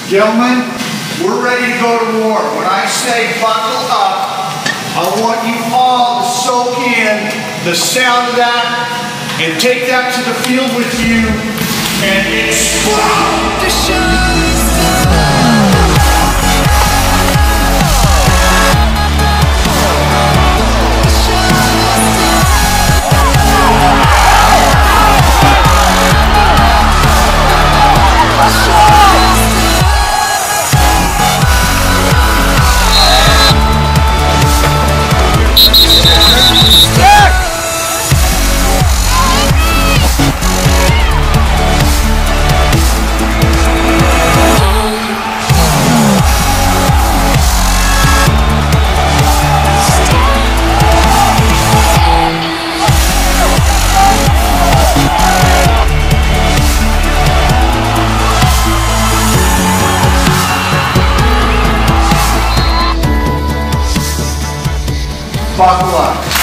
Gentlemen, we're ready to go to war. When I say buckle up, I want you all to soak in the sound of that and take that to the field with you and explode! The show is buckle up.